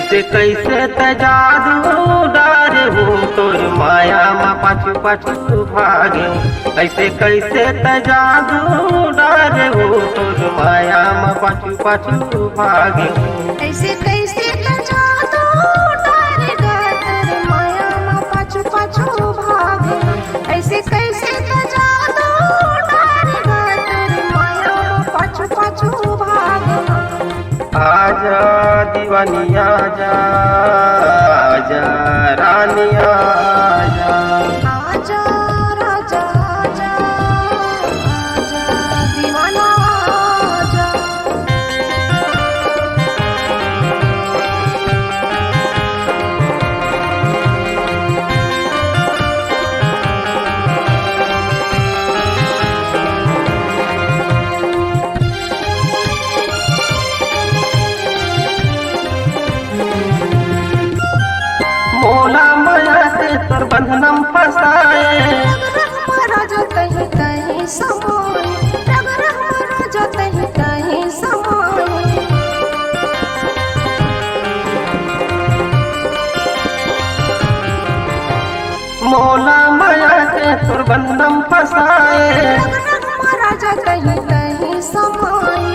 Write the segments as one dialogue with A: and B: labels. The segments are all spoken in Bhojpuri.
A: ऐसे कैसे त जादू डारे हो तोर माया मा पाछू पाछू भागे। ऐसे कैसे त जादू डारे हो तोर माया मा पाछू पाछू भागे।
B: ऐसे कैसे त जादू डारे तोर माया मा पाछू पाछू भागे। ऐसे कैसे त जादू डारे तोर माया मा पाछू पाछू भागे।
A: आजा दीवानी आजा, आजा रानी आजा,
B: आजा राजा आजा, आजा दीवाना आजा।
A: मोला माया से तोर बंधनम फसाए।
B: राजा कहीं कहीं समाए, राजा कहीं कहीं समाए।
A: मोला माया से तोर बंधनम फसाए।
B: राजा कहीं कहीं समाए,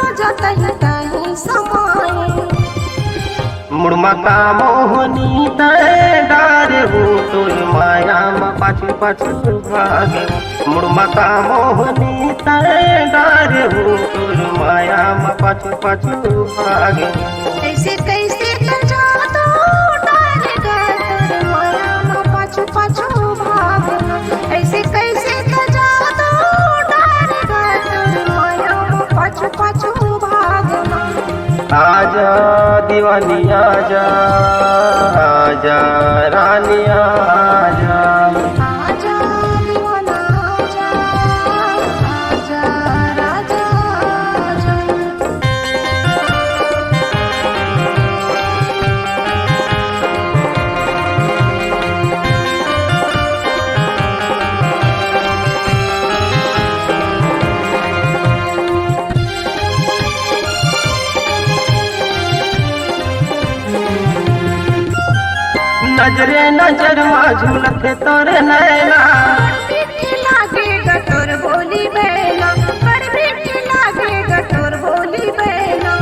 B: राजा कहीं कहीं समाए।
A: मुड़मका मोहनी तय डारे हो तोर माया मा पाछू पाछू भागे। मुड़मका मोहनी तय डारे हो तोर माया मा पाछू पाछू भागे।
B: ऐसे कैसे त जादू डारे तोर माया मा पाछू पाछू भागे। ऐसे कैसे त जादू डारे तोर माया मा पाछू पाछू भागे।
A: आजा दीवानी आजा, आजा रानी आजा,
B: आजा दीवाना आजा, आजा राजा आजा।
A: नजरे नजर मा झूलत तोरे नैना।
B: मीठी लागे गटोर बोली बेला, बड़ मीठी लागे गटोर बोली बेला।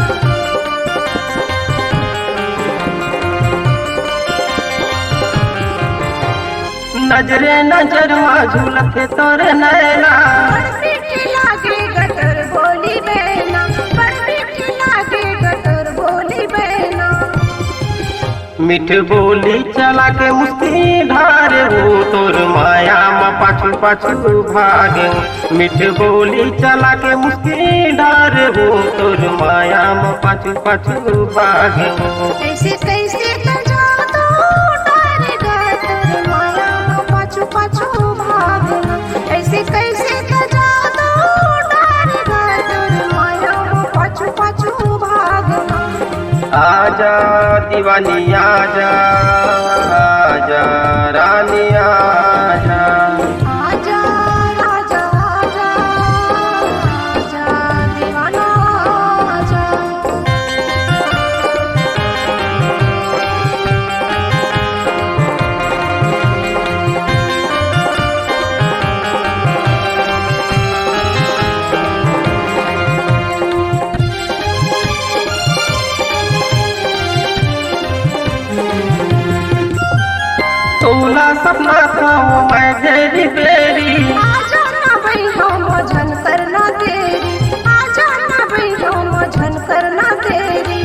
A: नजरे नजर मा झूलत तोरे नैना।
B: बड़ मीठी लागे गटोर बोली बेला, बड़ मीठी लागे गटोर बोली बेला।
A: मिठ बोली चला के मुस्की ढारे हो तोर माया मा पाछू पाछू भागे। मिठ बोली चला के मुस्की ढारे हो तोर माया मा पाछू पाछू भागे।
B: ऐसे कैसे त जादू डारे तोर माया मा पाछू पाछू भागे। ऐसे कैसे त जादू डारे तोर माया मा पाछू पाछू भागे।
A: आजा दीवानी आजा, आजा रानी आजा,
B: आजा राजा आजा, आजा दीवाना आजा।
A: तोला सपना था वो मैं घेरी बेरी।
B: आजा ना भई हो मझन करना तेरी, आजा ना भई हो मझन करना तेरी।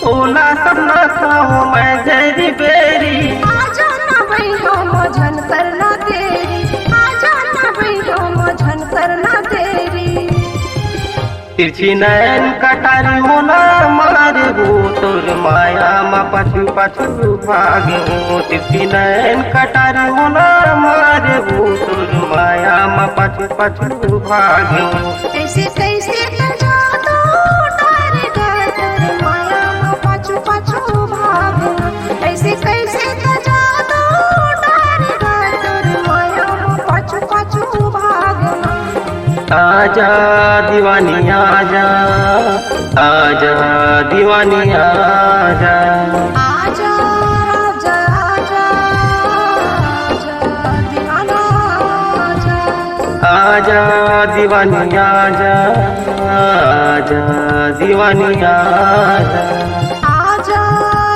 A: तोला सपना था वो मैं घेरी बेरी।
B: आजा ना भई हो मझन करना तेरी, आजा ना भई हो मझन करना तेरी।
A: तिरछी नैन कटारी मोला मारे हो तोर माया मा पाछू पाछू भागे हो। तिरछी नैन कटारी मोला मारे हो तोर माया मा पाछू पाछू भागे हो।
B: ऐसे कैसे त जादू डारे तोर माया मा पाछू पाछू भागे। ऐसे कैसे त जादू डारे तोर माया मा पाछू पाछू भागे।
A: आजा दीवानी आजा, आजा दीवानी आजा।
B: आजा राजा आजा, आजा दीवाना आजा।
A: आजा दीवानी आजा, आजा दीवानी आजा।
B: आजा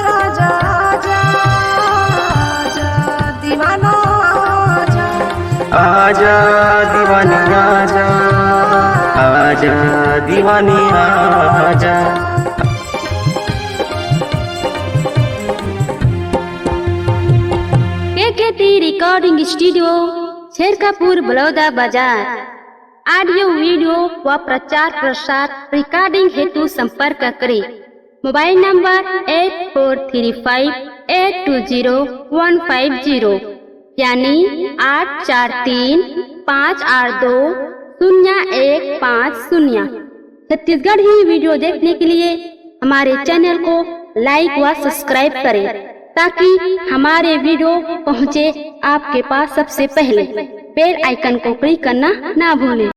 B: राजा आजा, आजा दीवाना आजा।
A: आजा दीवानी आजा, आजा दीवानी आजा।
C: केकेटी रिकॉर्डिंग स्टूडियो शेरकापुर बलौदा बाजार। ऑडियो वीडियो व प्रचार प्रसार रिकॉर्डिंग हेतु संपर्क करें। मोबाइल नंबर 8435820150 यानी 8435820150। छत्तीसगढ़ी वीडियो देखने के लिए हमारे चैनल को लाइक व सब्सक्राइब करें ताकि हमारे वीडियो पहुंचे आपके पास सबसे पहले। बेल आइकन को क्लिक करना ना भूलें।